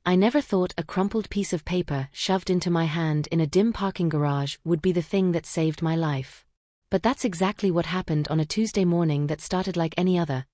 I never thought a crumpled piece of paper shoved into my hand in a dim parking garage would be the thing that saved my life. But that's exactly what happened on a Tuesday morning that started like any other.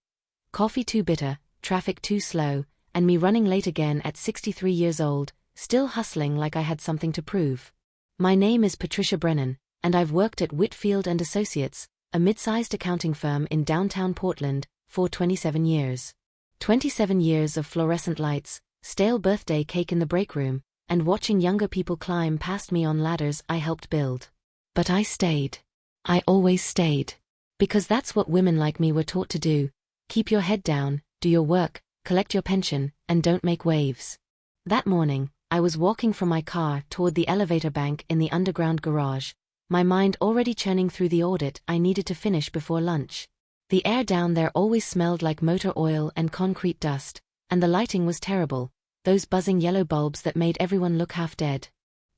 Coffee too bitter, traffic too slow, and me running late again at 63 years old, still hustling like I had something to prove. My name is Patricia Brennan, and I've worked at Whitfield & Associates, a mid-sized accounting firm in downtown Portland, for 27 years. 27 years of fluorescent lights, stale birthday cake in the break room, and watching younger people climb past me on ladders I helped build. But I stayed. I always stayed. Because that's what women like me were taught to do. Keep your head down, do your work, collect your pension, and don't make waves. That morning, I was walking from my car toward the elevator bank in the underground garage, my mind already churning through the audit I needed to finish before lunch. The air down there always smelled like motor oil and concrete dust, and the lighting was terrible, those buzzing yellow bulbs that made everyone look half dead.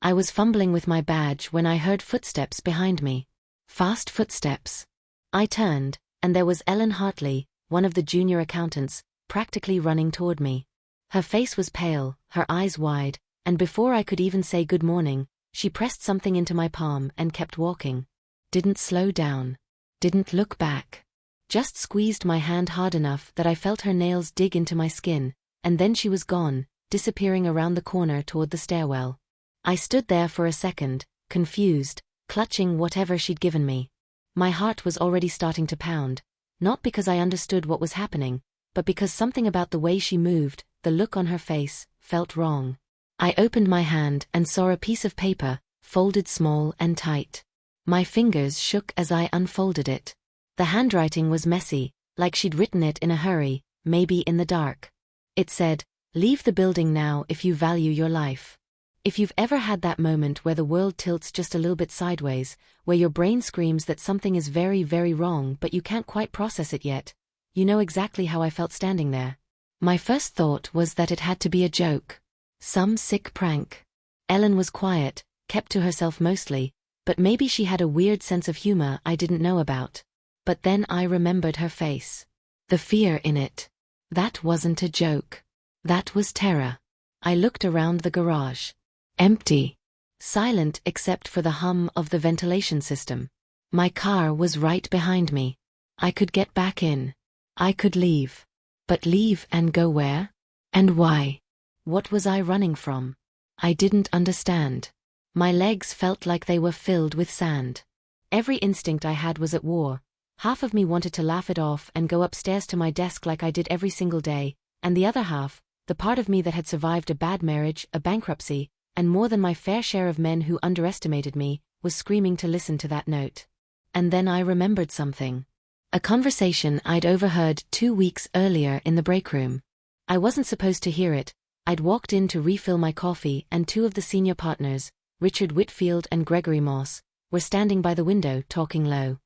I was fumbling with my badge when I heard footsteps behind me. Fast footsteps. I turned, and there was Ellen Hartley, one of the junior accountants, practically running toward me. Her face was pale, her eyes wide, and before I could even say good morning, she pressed something into my palm and kept walking. Didn't slow down. Didn't look back. Just squeezed my hand hard enough that I felt her nails dig into my skin, and then she was gone, disappearing around the corner toward the stairwell. I stood there for a second, confused, clutching whatever she'd given me. My heart was already starting to pound, not because I understood what was happening, but because something about the way she moved, the look on her face, felt wrong. I opened my hand and saw a piece of paper, folded small and tight. My fingers shook as I unfolded it. The handwriting was messy, like she'd written it in a hurry, maybe in the dark. It said, "Leave the building now if you value your life." If you've ever had that moment where the world tilts just a little bit sideways, where your brain screams that something is very, very wrong but you can't quite process it yet, you know exactly how I felt standing there. My first thought was that it had to be a joke. Some sick prank. Ellen was quiet, kept to herself mostly, but maybe she had a weird sense of humor I didn't know about. But then I remembered her face. The fear in it. That wasn't a joke. That was terror. I looked around the garage. Empty. Silent except for the hum of the ventilation system. My car was right behind me. I could get back in. I could leave. But leave and go where? And why? What was I running from? I didn't understand. My legs felt like they were filled with sand. Every instinct I had was at war. Half of me wanted to laugh it off and go upstairs to my desk like I did every single day, and the other half, the part of me that had survived a bad marriage, a bankruptcy, and more than my fair share of men who underestimated me, was screaming to listen to that note. And then I remembered something. A conversation I'd overheard 2 weeks earlier in the break room. I wasn't supposed to hear it. I'd walked in to refill my coffee and two of the senior partners, Richard Whitfield and Gregory Moss, were standing by the window talking low.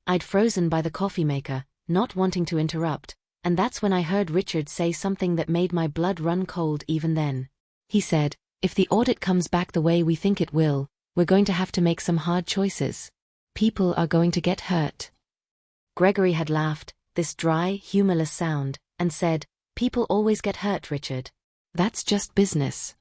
I'd frozen by the coffee maker, not wanting to interrupt, and that's when I heard Richard say something that made my blood run cold even then. He said, "If the audit comes back the way we think it will, we're going to have to make some hard choices. People are going to get hurt." Gregory had laughed, this dry, humorless sound, and said, "People always get hurt, Richard. That's just business."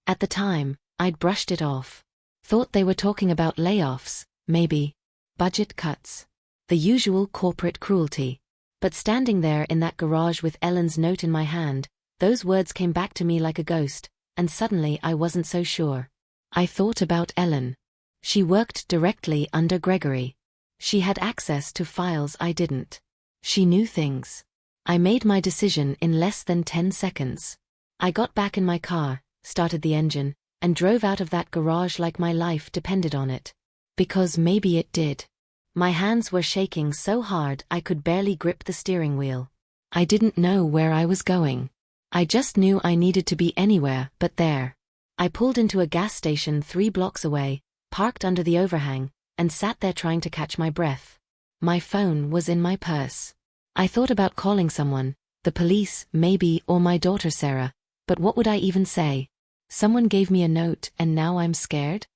At the time, I'd brushed it off. Thought they were talking about layoffs, maybe. Budget cuts. The usual corporate cruelty. But standing there in that garage with Ellen's note in my hand, those words came back to me like a ghost, and suddenly I wasn't so sure. I thought about Ellen. She worked directly under Gregory. She had access to files I didn't. She knew things. I made my decision in less than 10 seconds. I got back in my car, started the engine, and drove out of that garage like my life depended on it. Because maybe it did. My hands were shaking so hard I could barely grip the steering wheel. I didn't know where I was going. I just knew I needed to be anywhere but there. I pulled into a gas station 3 blocks away, parked under the overhang, and sat there trying to catch my breath. My phone was in my purse. I thought about calling someone, the police, maybe, or my daughter Sarah, but what would I even say? Someone gave me a note and now I'm scared?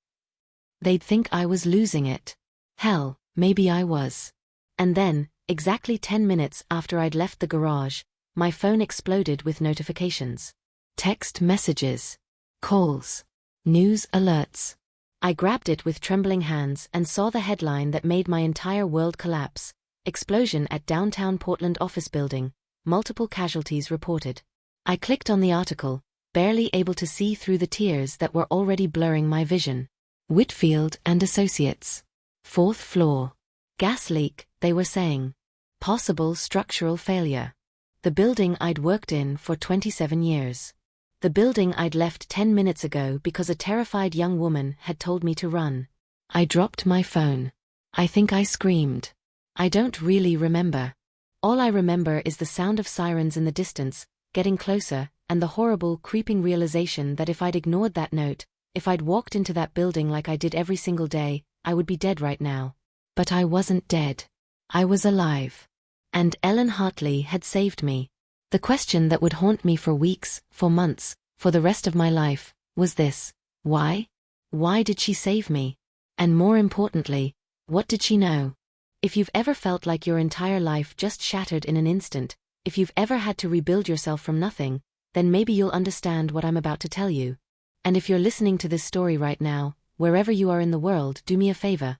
They'd think I was losing it. Hell, maybe I was. And then, exactly 10 minutes after I'd left the garage, my phone exploded with notifications. Text messages. Calls. News alerts. I grabbed it with trembling hands and saw the headline that made my entire world collapse. Explosion at downtown Portland office building. Multiple casualties reported. I clicked on the article, barely able to see through the tears that were already blurring my vision. Whitfield and Associates. 4th floor. Gas leak, they were saying. Possible structural failure. The building I'd worked in for 27 years. The building I'd left 10 minutes ago because a terrified young woman had told me to run. I dropped my phone. I think I screamed. I don't really remember. All I remember is the sound of sirens in the distance, getting closer, and the horrible, creeping realization that if I'd ignored that note, if I'd walked into that building like I did every single day, I would be dead right now. But I wasn't dead. I was alive. And Ellen Hartley had saved me. The question that would haunt me for weeks, for months, for the rest of my life, was this: why? Why did she save me? And more importantly, what did she know? If you've ever felt like your entire life just shattered in an instant, if you've ever had to rebuild yourself from nothing, then maybe you'll understand what I'm about to tell you. And if you're listening to this story right now, wherever you are in the world, do me a favor.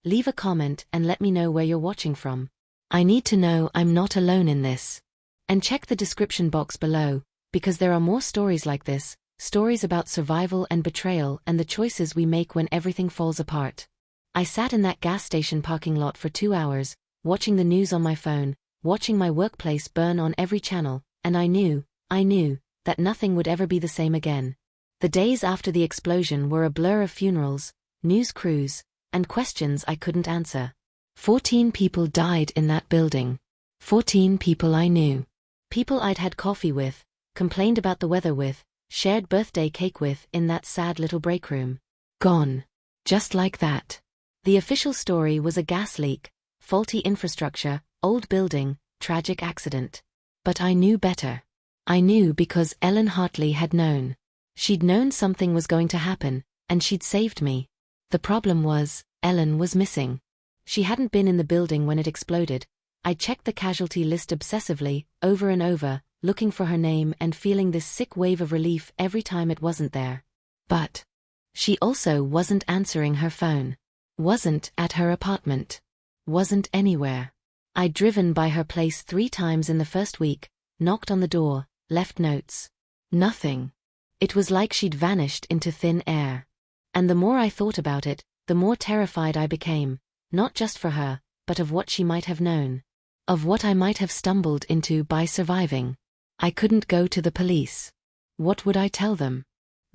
Leave a comment and let me know where you're watching from. I need to know I'm not alone in this. And check the description box below, because there are more stories like this, stories about survival and betrayal and the choices we make when everything falls apart. I sat in that gas station parking lot for 2 hours, watching the news on my phone, watching my workplace burn on every channel, and I knew that nothing would ever be the same again. The days after the explosion were a blur of funerals, news crews, and questions I couldn't answer. 14 people died in that building. 14 people I knew. People I'd had coffee with, complained about the weather with, shared birthday cake with in that sad little break room. Gone. Just like that. The official story was a gas leak, faulty infrastructure, old building, tragic accident. But I knew better. I knew because Ellen Hartley had known. She'd known something was going to happen, and she'd saved me. The problem was, Ellen was missing. She hadn't been in the building when it exploded. I checked the casualty list obsessively, over and over, looking for her name and feeling this sick wave of relief every time it wasn't there. But she also wasn't answering her phone. Wasn't at her apartment. Wasn't anywhere. I'd driven by her place 3 times in the first week, knocked on the door, left notes. Nothing. It was like she'd vanished into thin air. And the more I thought about it, the more terrified I became, not just for her, but of what she might have known. Of what I might have stumbled into by surviving. I couldn't go to the police. What would I tell them?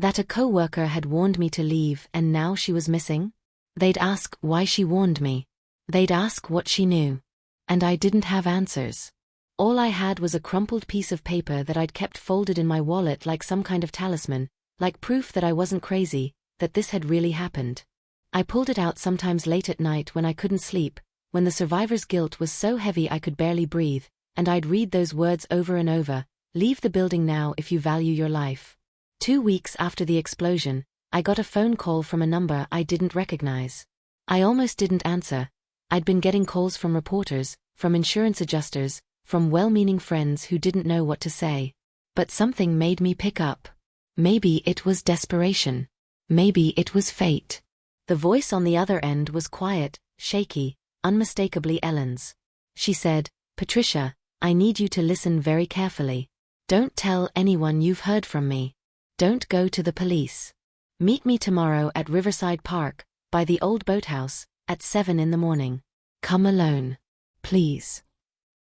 That a coworker had warned me to leave and now she was missing? They'd ask why she warned me. They'd ask what she knew. And I didn't have answers. All I had was a crumpled piece of paper that I'd kept folded in my wallet like some kind of talisman, like proof that I wasn't crazy, that this had really happened. I pulled it out sometimes late at night when I couldn't sleep, when the survivor's guilt was so heavy I could barely breathe, and I'd read those words over and over: leave the building now if you value your life. 2 weeks after the explosion, I got a phone call from a number I didn't recognize. I almost didn't answer. I'd been getting calls from reporters, from insurance adjusters, from well-meaning friends who didn't know what to say. But something made me pick up. Maybe it was desperation. Maybe it was fate. The voice on the other end was quiet, shaky, unmistakably Ellen's. She said, "Patricia, I need you to listen very carefully. Don't tell anyone you've heard from me. Don't go to the police. Meet me tomorrow at Riverside Park, by the old boathouse, at 7 in the morning. Come alone. Please."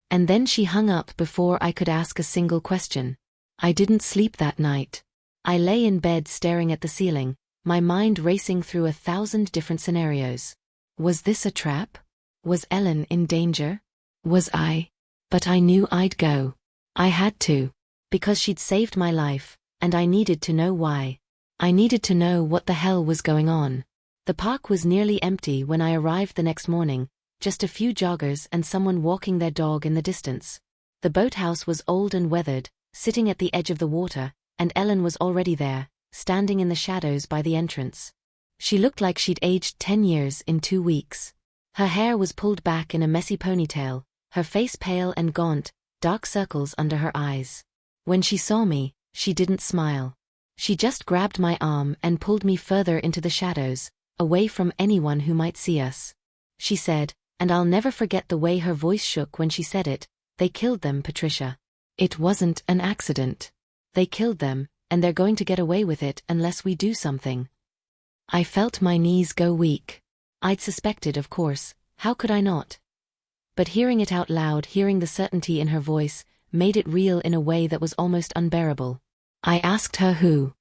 And then she hung up before I could ask a single question. I didn't sleep that night. I lay in bed staring at the ceiling, my mind racing through 1,000 different scenarios. Was this a trap? Was Ellen in danger? Was I? But I knew I'd go. I had to. Because she'd saved my life, and I needed to know why. I needed to know what the hell was going on. The park was nearly empty when I arrived the next morning, just a few joggers and someone walking their dog in the distance. The boathouse was old and weathered, sitting at the edge of the water, and Ellen was already there, standing in the shadows by the entrance. She looked like she'd aged 10 years in 2 weeks. Her hair was pulled back in a messy ponytail, her face pale and gaunt, dark circles under her eyes. When she saw me, She didn't smile. She just grabbed my arm and pulled me further into the shadows, away from anyone who might see us. She said, and I'll never forget the way her voice shook when she said it, "They killed them, Patricia. It wasn't an accident. They killed them, and they're going to get away with it unless we do something." I felt my knees go weak. I'd suspected, of course, how could I not? But hearing it out loud, hearing the certainty in her voice, made it real in a way that was almost unbearable. I asked her who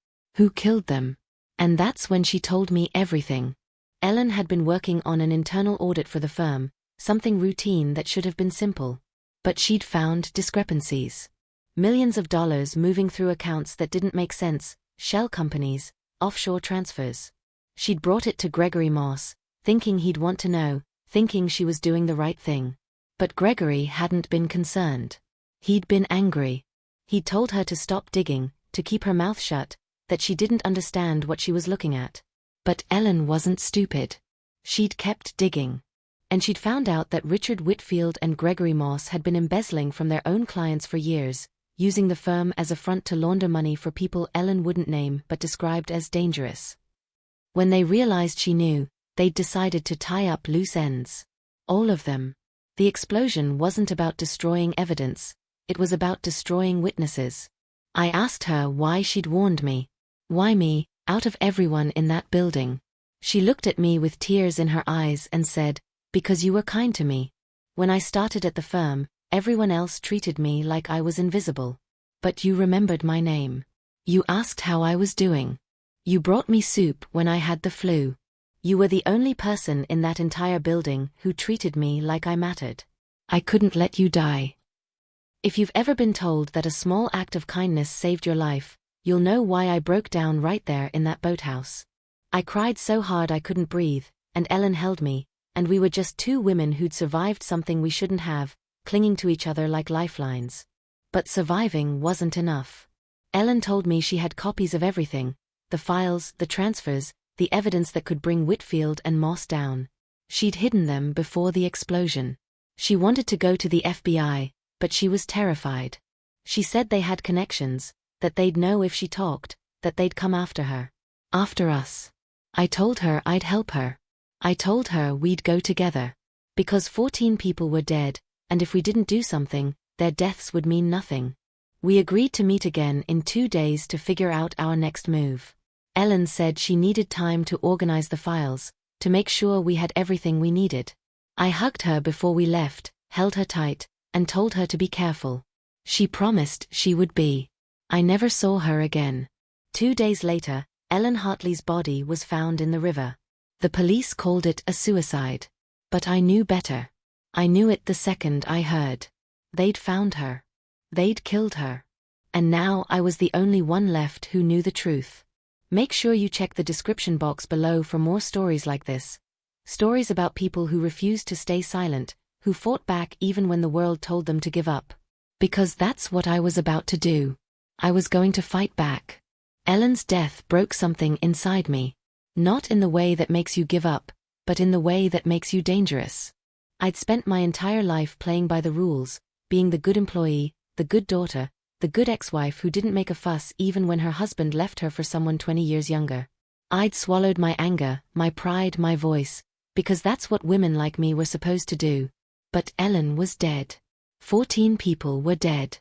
killed them. And that's when she told me everything. Ellen had been working on an internal audit for the firm, something routine that should have been simple. But she'd found discrepancies. Millions of dollars moving through accounts that didn't make sense, shell companies, offshore transfers. She'd brought it to Gregory Moss, thinking he'd want to know, thinking she was doing the right thing. But Gregory hadn't been concerned. He'd been angry. He'd told her to stop digging, to keep her mouth shut, that she didn't understand what she was looking at. But Ellen wasn't stupid. She'd kept digging. And she'd found out that Richard Whitfield and Gregory Moss had been embezzling from their own clients for years, using the firm as a front to launder money for people Ellen wouldn't name but described as dangerous. When they realized she knew, they'd decided to tie up loose ends. All of them. The explosion wasn't about destroying evidence, it was about destroying witnesses. I asked her why she'd warned me. Why me, out of everyone in that building? She looked at me with tears in her eyes and said, "Because you were kind to me. When I started at the firm, everyone else treated me like I was invisible. But you remembered my name. You asked how I was doing. You brought me soup when I had the flu. You were the only person in that entire building who treated me like I mattered. I couldn't let you die." If you've ever been told that a small act of kindness saved your life, you'll know why I broke down right there in that boathouse. I cried so hard I couldn't breathe, and Ellen held me, and we were just two women who'd survived something we shouldn't have, clinging to each other like lifelines. But surviving wasn't enough. Ellen told me she had copies of everything, the files, the transfers, the evidence that could bring Whitfield and Moss down. She'd hidden them before the explosion. She wanted to go to the FBI, but she was terrified. She said they had connections, that they'd know if she talked, that they'd come after her. After us. I told her I'd help her. I told her we'd go together. Because 14 people were dead, and if we didn't do something, their deaths would mean nothing. We agreed to meet again in 2 days to figure out our next move. Ellen said she needed time to organize the files, to make sure we had everything we needed. I hugged her before we left, held her tight, and told her to be careful. She promised she would be. I never saw her again. 2 days later, Ellen Hartley's body was found in the river. The police called it a suicide. But I knew better. I knew it the second I heard. They'd found her. They'd killed her. And now I was the only one left who knew the truth. Make sure you check the description box below for more stories like this. Stories about people who refused to stay silent, who fought back even when the world told them to give up. Because that's what I was about to do. I was going to fight back. Ellen's death broke something inside me. Not in the way that makes you give up, but in the way that makes you dangerous. I'd spent my entire life playing by the rules, being the good employee, the good daughter, the good ex-wife who didn't make a fuss even when her husband left her for someone 20 years younger. I'd swallowed my anger, my pride, my voice, because that's what women like me were supposed to do. But Ellen was dead. 14 people were dead.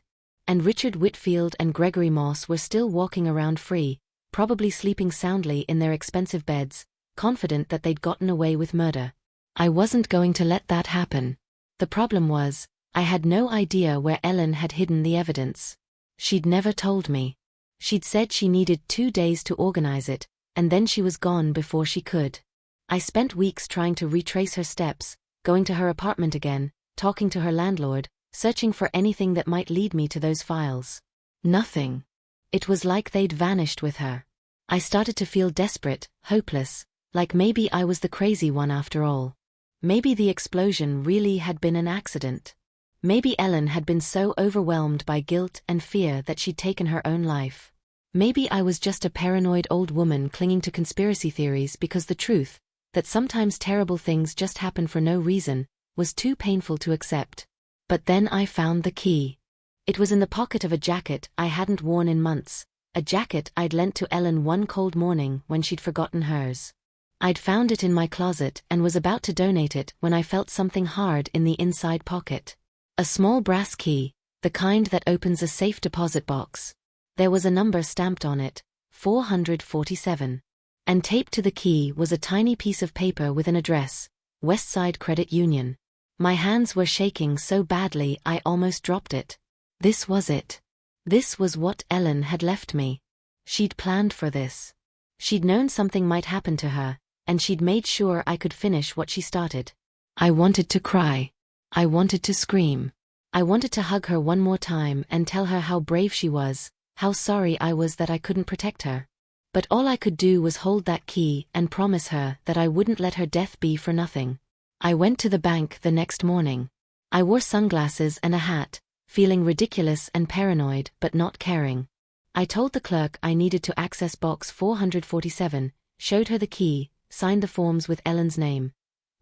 And Richard Whitfield and Gregory Moss were still walking around free, probably sleeping soundly in their expensive beds, confident that they'd gotten away with murder. I wasn't going to let that happen. The problem was, I had no idea where Ellen had hidden the evidence. She'd never told me. She'd said she needed 2 days to organize it, and then she was gone before she could. I spent weeks trying to retrace her steps, going to her apartment again, talking to her landlord, searching for anything that might lead me to those files. Nothing. It was like they'd vanished with her. I started to feel desperate, hopeless, like maybe I was the crazy one after all. Maybe the explosion really had been an accident. Maybe Ellen had been so overwhelmed by guilt and fear that she'd taken her own life. Maybe I was just a paranoid old woman clinging to conspiracy theories because the truth, that sometimes terrible things just happen for no reason, was too painful to accept. But then I found the key. It was in the pocket of a jacket I hadn't worn in months, a jacket I'd lent to Ellen one cold morning when she'd forgotten hers. I'd found it in my closet and was about to donate it when I felt something hard in the inside pocket. A small brass key, the kind that opens a safe deposit box. There was a number stamped on it, 447. And taped to the key was a tiny piece of paper with an address, Westside Credit Union. My hands were shaking so badly I almost dropped it. This was it. This was what Ellen had left me. She'd planned for this. She'd known something might happen to her, and she'd made sure I could finish what she started. I wanted to cry. I wanted to scream. I wanted to hug her one more time and tell her how brave she was, how sorry I was that I couldn't protect her. But all I could do was hold that key and promise her that I wouldn't let her death be for nothing. I went to the bank the next morning. I wore sunglasses and a hat, feeling ridiculous and paranoid but not caring. I told the clerk I needed to access box 447, showed her the key, signed the forms with Ellen's name.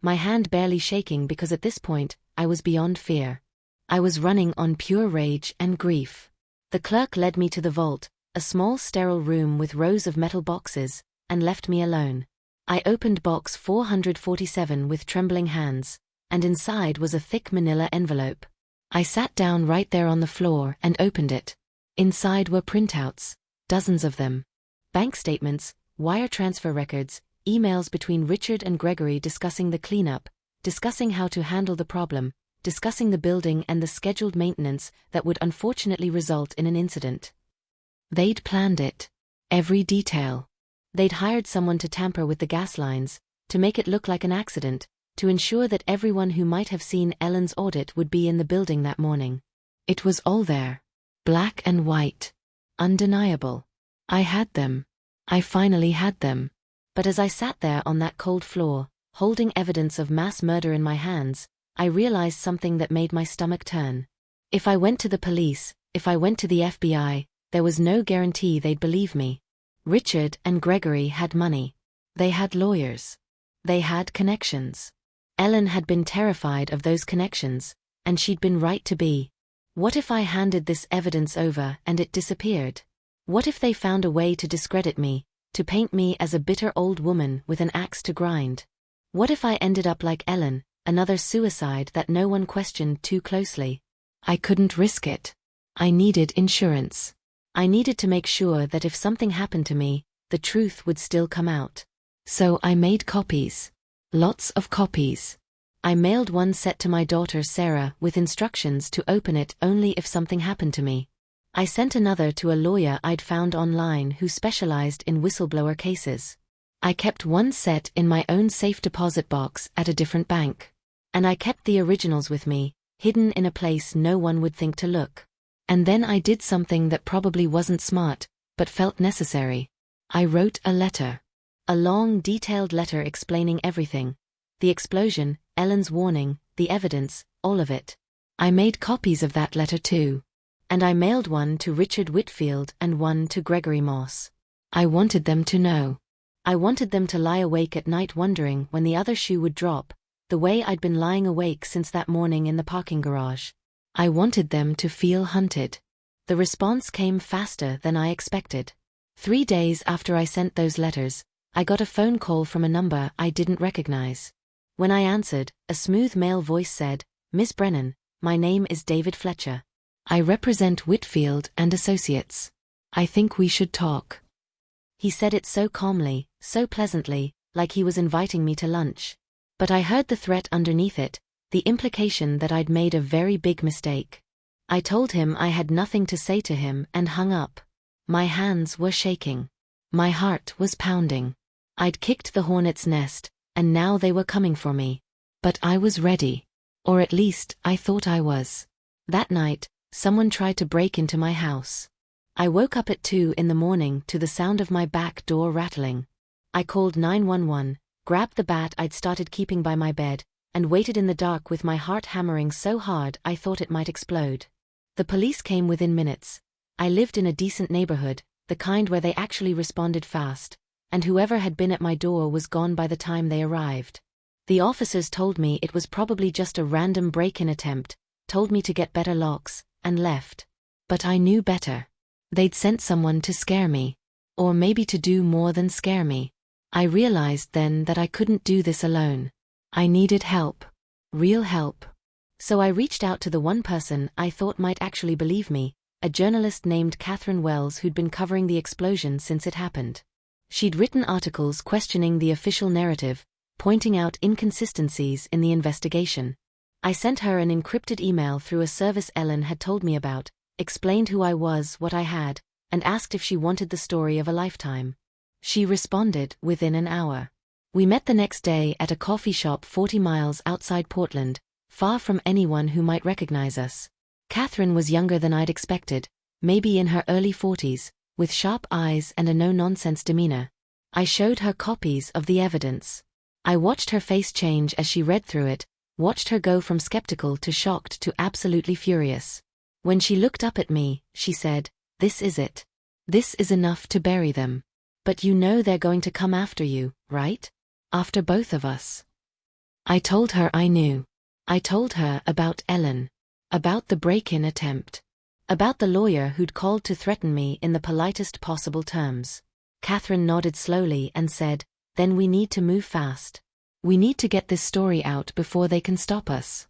My hand barely shaking because at this point, I was beyond fear. I was running on pure rage and grief. The clerk led me to the vault, a small sterile room with rows of metal boxes, and left me alone. I opened box 447 with trembling hands, and inside was a thick manila envelope. I sat down right there on the floor and opened it. Inside were printouts, dozens of them. Bank statements, wire transfer records, emails between Richard and Gregory discussing the cleanup, discussing how to handle the problem, discussing the building and the scheduled maintenance that would unfortunately result in an incident. They'd planned it. Every detail. They'd hired someone to tamper with the gas lines, to make it look like an accident, to ensure that everyone who might have seen Ellen's audit would be in the building that morning. It was all there. Black and white. Undeniable. I had them. I finally had them. But as I sat there on that cold floor, holding evidence of mass murder in my hands, I realized something that made my stomach turn. If I went to the police, if I went to the FBI, there was no guarantee they'd believe me. Richard and Gregory had money. They had lawyers. They had connections. Ellen had been terrified of those connections, and she'd been right to be. What if I handed this evidence over and it disappeared? What if they found a way to discredit me, to paint me as a bitter old woman with an axe to grind? What if I ended up like Ellen, another suicide that no one questioned too closely? I couldn't risk it. I needed insurance. I needed to make sure that if something happened to me, the truth would still come out. So I made copies. Lots of copies. I mailed one set to my daughter Sarah with instructions to open it only if something happened to me. I sent another to a lawyer I'd found online who specialized in whistleblower cases. I kept one set in my own safe deposit box at a different bank. And I kept the originals with me, hidden in a place no one would think to look. And then I did something that probably wasn't smart, but felt necessary. I wrote a letter. A long, detailed letter explaining everything. The explosion, Ellen's warning, the evidence, all of it. I made copies of that letter too. And I mailed one to Richard Whitfield and one to Gregory Moss. I wanted them to know. I wanted them to lie awake at night wondering when the other shoe would drop, the way I'd been lying awake since that morning in the parking garage. I wanted them to feel hunted. The response came faster than I expected. 3 days after I sent those letters, I got a phone call from a number I didn't recognize. When I answered, a smooth male voice said, "Miss Brennan, my name is David Fletcher. I represent Whitfield and Associates. I think we should talk." He said it so calmly, so pleasantly, like he was inviting me to lunch. But I heard the threat underneath it, the implication that I'd made a very big mistake. I told him I had nothing to say to him and hung up. My hands were shaking. My heart was pounding. I'd kicked the hornet's nest, and now they were coming for me. But I was ready. Or at least, I thought I was. That night, someone tried to break into my house. I woke up at 2 in the morning to the sound of my back door rattling. I called 911, grabbed the bat I'd started keeping by my bed, and waited in the dark with my heart hammering so hard I thought it might explode. The police came within minutes. I lived in a decent neighborhood, the kind where they actually responded fast, and whoever had been at my door was gone by the time they arrived. The officers told me it was probably just a random break-in attempt, told me to get better locks, and left. But I knew better. They'd sent someone to scare me. Or maybe to do more than scare me. I realized then that I couldn't do this alone. I needed help. Real help. So I reached out to the one person I thought might actually believe me, a journalist named Catherine Wells who'd been covering the explosion since it happened. She'd written articles questioning the official narrative, pointing out inconsistencies in the investigation. I sent her an encrypted email through a service Ellen had told me about, explained who I was, what I had, and asked if she wanted the story of a lifetime. She responded within an hour. We met the next day at a coffee shop 40 miles outside Portland, far from anyone who might recognize us. Catherine was younger than I'd expected, maybe in her early 40s, with sharp eyes and a no-nonsense demeanor. I showed her copies of the evidence. I watched her face change as she read through it, watched her go from skeptical to shocked to absolutely furious. When she looked up at me, she said, "This is it. This is enough to bury them. But you know they're going to come after you, right? After both of us." I told her I knew. I told her about Ellen. About the break-in attempt. About the lawyer who'd called to threaten me in the politest possible terms. Catherine nodded slowly and said, "Then we need to move fast. We need to get this story out before they can stop us."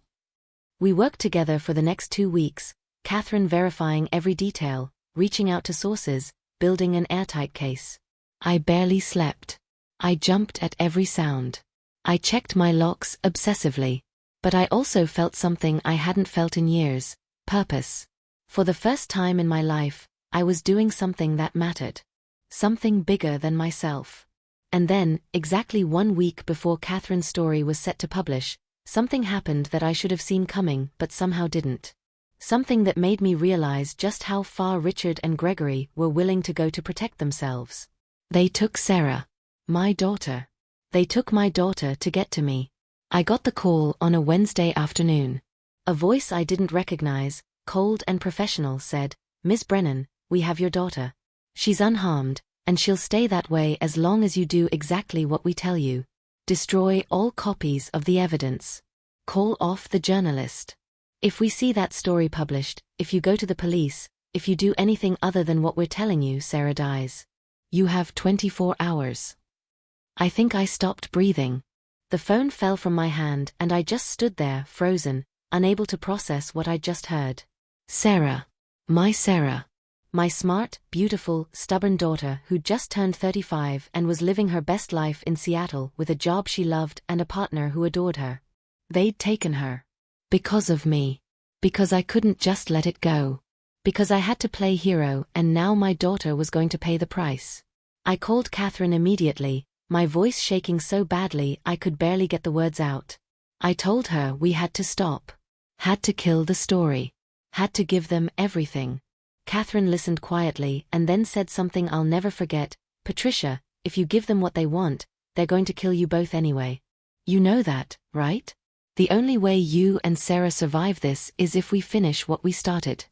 We worked together for the next 2 weeks, Catherine verifying every detail, reaching out to sources, building an airtight case. I barely slept. I jumped at every sound. I checked my locks obsessively. But I also felt something I hadn't felt in years: purpose. For the first time in my life, I was doing something that mattered. Something bigger than myself. And then, exactly 1 week before Catherine's story was set to publish, something happened that I should have seen coming but somehow didn't. Something that made me realize just how far Richard and Gregory were willing to go to protect themselves. They took Sarah. My daughter. They took my daughter to get to me. I got the call on a Wednesday afternoon. A voice I didn't recognize, cold and professional, said, "Miss Brennan, we have your daughter. She's unharmed, and she'll stay that way as long as you do exactly what we tell you. Destroy all copies of the evidence. Call off the journalist. If we see that story published, if you go to the police, if you do anything other than what we're telling you, Sarah dies. You have 24 hours." I think I stopped breathing. The phone fell from my hand and I just stood there, frozen, unable to process what I'd just heard. Sarah. My Sarah. My smart, beautiful, stubborn daughter who'd just turned 35 and was living her best life in Seattle with a job she loved and a partner who adored her. They'd taken her. Because of me. Because I couldn't just let it go. Because I had to play hero, and now my daughter was going to pay the price. I called Catherine immediately, my voice shaking so badly I could barely get the words out. I told her we had to stop. Had to kill the story. Had to give them everything. Catherine listened quietly and then said something I'll never forget. "Patricia, if you give them what they want, they're going to kill you both anyway. You know that, right? The only way you and Sarah survive this is if we finish what we started."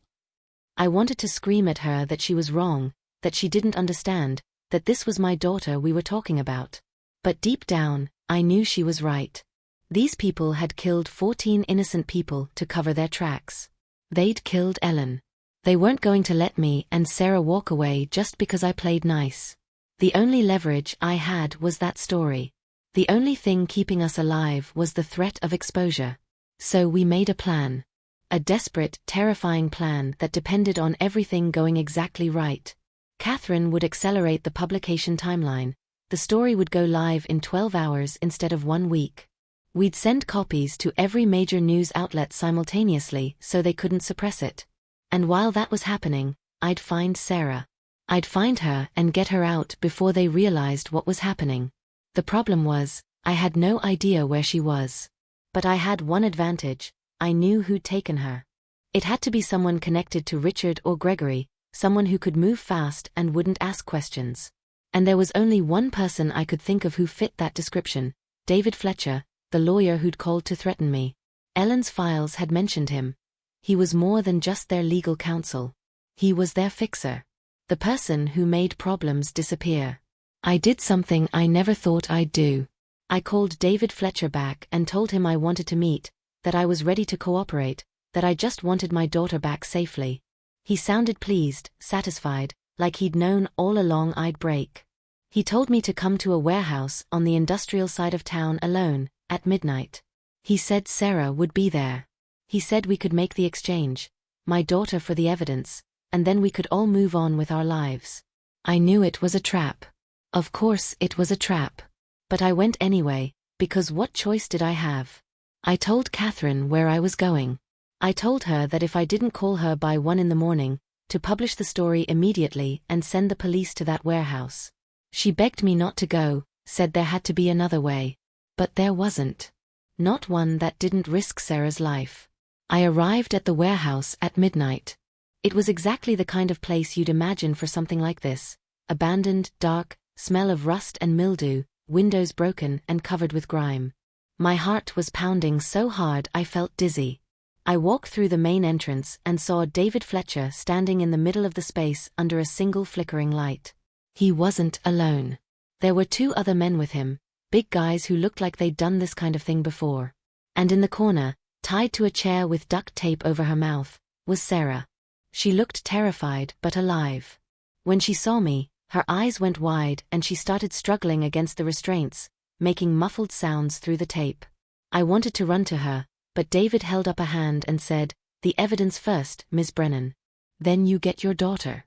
I wanted to scream at her that she was wrong, that she didn't understand, that this was my daughter we were talking about. But deep down, I knew she was right. These people had killed 14 innocent people to cover their tracks. They'd killed Ellen. They weren't going to let me and Sarah walk away just because I played nice. The only leverage I had was that story. The only thing keeping us alive was the threat of exposure. So we made a plan. A desperate, terrifying plan that depended on everything going exactly right. Catherine would accelerate the publication timeline. The story would go live in 12 hours instead of 1 week. We'd send copies to every major news outlet simultaneously so they couldn't suppress it. And while that was happening, I'd find Sarah. I'd find her and get her out before they realized what was happening. The problem was, I had no idea where she was. But I had one advantage: I knew who'd taken her. It had to be someone connected to Richard or Gregory, someone who could move fast and wouldn't ask questions. And there was only one person I could think of who fit that description: David Fletcher, the lawyer who'd called to threaten me. Ellen's files had mentioned him. He was more than just their legal counsel. He was their fixer. The person who made problems disappear. I did something I never thought I'd do. I called David Fletcher back and told him I wanted to meet, that I was ready to cooperate, that I just wanted my daughter back safely. He sounded pleased, satisfied, like he'd known all along I'd break. He told me to come to a warehouse on the industrial side of town alone, at midnight. He said Sarah would be there. He said we could make the exchange, my daughter for the evidence, and then we could all move on with our lives. I knew it was a trap. Of course it was a trap. But I went anyway, because what choice did I have? I told Catherine where I was going. I told her that if I didn't call her by 1 in the morning, to publish the story immediately and send the police to that warehouse. She begged me not to go, said there had to be another way. But there wasn't. Not one that didn't risk Sarah's life. I arrived at the warehouse at midnight. It was exactly the kind of place you'd imagine for something like this. Abandoned, dark, smell of rust and mildew, windows broken and covered with grime. My heart was pounding so hard I felt dizzy. I walked through the main entrance and saw David Fletcher standing in the middle of the space under a single flickering light. He wasn't alone. There were 2 other men with him, big guys who looked like they'd done this kind of thing before. And in the corner, tied to a chair with duct tape over her mouth, was Sarah. She looked terrified but alive. When she saw me, her eyes went wide and she started struggling against the restraints, making muffled sounds through the tape. I wanted to run to her, but David held up a hand and said, "The evidence first, Miss Brennan. Then you get your daughter."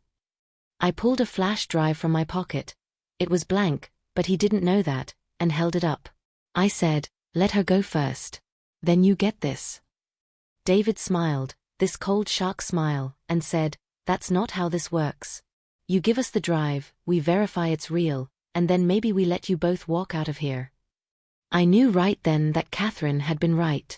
I pulled a flash drive from my pocket. It was blank, but he didn't know that, and held it up. I said, "Let her go first. Then you get this." David smiled, this cold shark smile, and said, "That's not how this works. You give us the drive, we verify it's real, and then maybe we let you both walk out of here." I knew right then that Catherine had been right.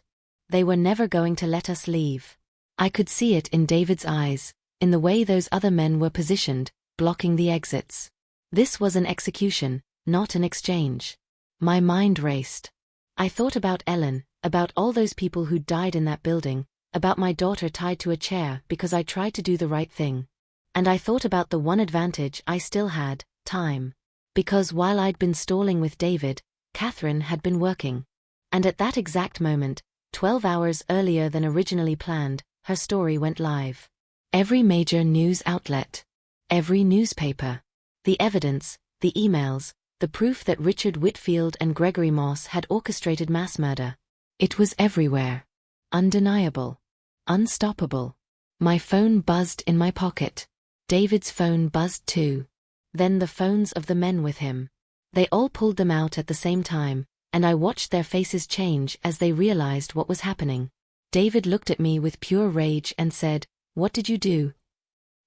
They were never going to let us leave. I could see it in David's eyes, in the way those other men were positioned, blocking the exits. This was an execution, not an exchange. My mind raced. I thought about Ellen, about all those people who'd died in that building, about my daughter tied to a chair because I tried to do the right thing. And I thought about the one advantage I still had, time. Because while I'd been stalling with David, Catherine had been working. And at that exact moment, 12 hours earlier than originally planned, her story went live. Every major news outlet. Every newspaper. The evidence, the emails, the proof that Richard Whitfield and Gregory Moss had orchestrated mass murder. It was everywhere. Undeniable. Unstoppable. My phone buzzed in my pocket. David's phone buzzed too. Then the phones of the men with him. They all pulled them out at the same time, and I watched their faces change as they realized what was happening. David looked at me with pure rage and said, "What did you do?"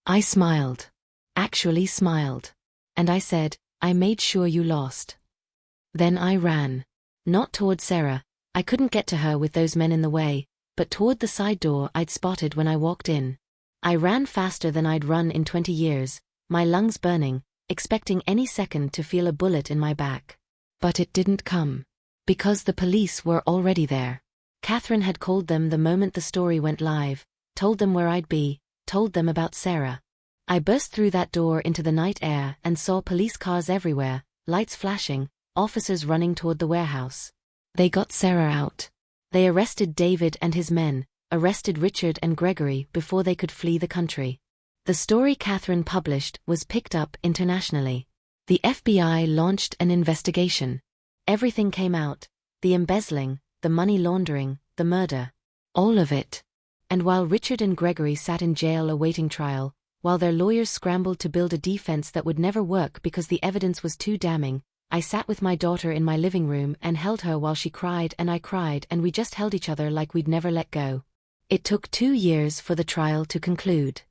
I smiled. Actually smiled. And I said, "I made sure you lost." Then I ran. Not toward Sarah, I couldn't get to her with those men in the way, but toward the side door I'd spotted when I walked in. I ran faster than I'd run in 20 years, my lungs burning, expecting any second to feel a bullet in my back. But it didn't come. Because the police were already there. Catherine had called them the moment the story went live, told them where I'd be, told them about Sarah. I burst through that door into the night air and saw police cars everywhere, lights flashing, officers running toward the warehouse. They got Sarah out. They arrested David and his men, arrested Richard and Gregory before they could flee the country. The story Catherine published was picked up internationally. The FBI launched an investigation. Everything came out, the embezzling, the money laundering, the murder. All of it. And while Richard and Gregory sat in jail awaiting trial, while their lawyers scrambled to build a defense that would never work because the evidence was too damning, I sat with my daughter in my living room and held her while she cried and I cried and we just held each other like we'd never let go. It took 2 years for the trial to conclude.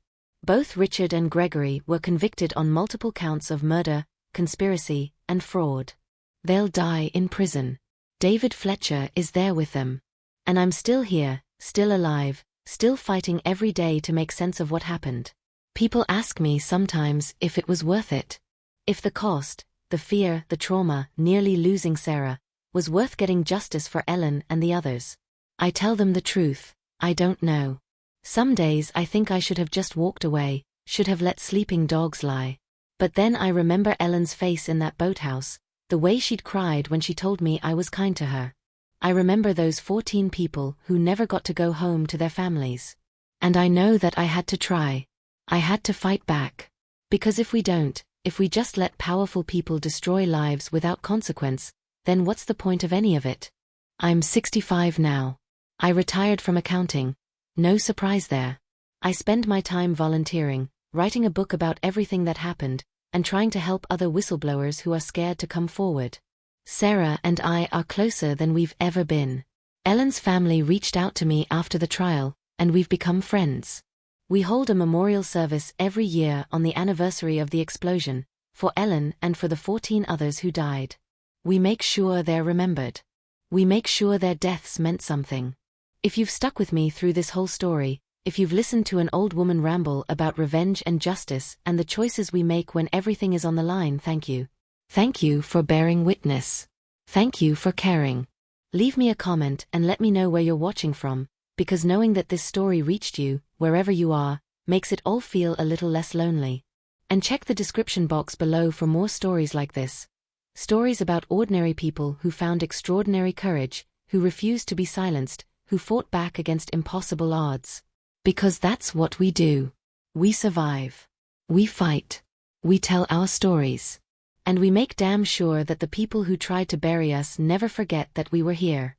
Both Richard and Gregory were convicted on multiple counts of murder, conspiracy, and fraud. They'll die in prison. David Fletcher is there with them. And I'm still here, still alive, still fighting every day to make sense of what happened. People ask me sometimes if it was worth it. If the cost, the fear, the trauma, nearly losing Sarah, was worth getting justice for Ellen and the others. I tell them the truth, I don't know. Some days I think I should have just walked away, should have let sleeping dogs lie. But then I remember Ellen's face in that boathouse, the way she'd cried when she told me I was kind to her. I remember those 14 people who never got to go home to their families. And I know that I had to try. I had to fight back. Because if we don't, if we just let powerful people destroy lives without consequence, then what's the point of any of it? I'm 65 now. I retired from accounting. No surprise there. I spend my time volunteering, writing a book about everything that happened, and trying to help other whistleblowers who are scared to come forward. Sarah and I are closer than we've ever been. Ellen's family reached out to me after the trial, and we've become friends. We hold a memorial service every year on the anniversary of the explosion, for Ellen and for the 14 others who died. We make sure they're remembered. We make sure their deaths meant something. If you've stuck with me through this whole story, if you've listened to an old woman ramble about revenge and justice and the choices we make when everything is on the line, thank you. Thank you for bearing witness. Thank you for caring. Leave me a comment and let me know where you're watching from, because knowing that this story reached you, wherever you are, makes it all feel a little less lonely. And check the description box below for more stories like this. Stories about ordinary people who found extraordinary courage, who refused to be silenced, who fought back against impossible odds. Because that's what we do. We survive. We fight. We tell our stories. And we make damn sure that the people who tried to bury us never forget that we were here.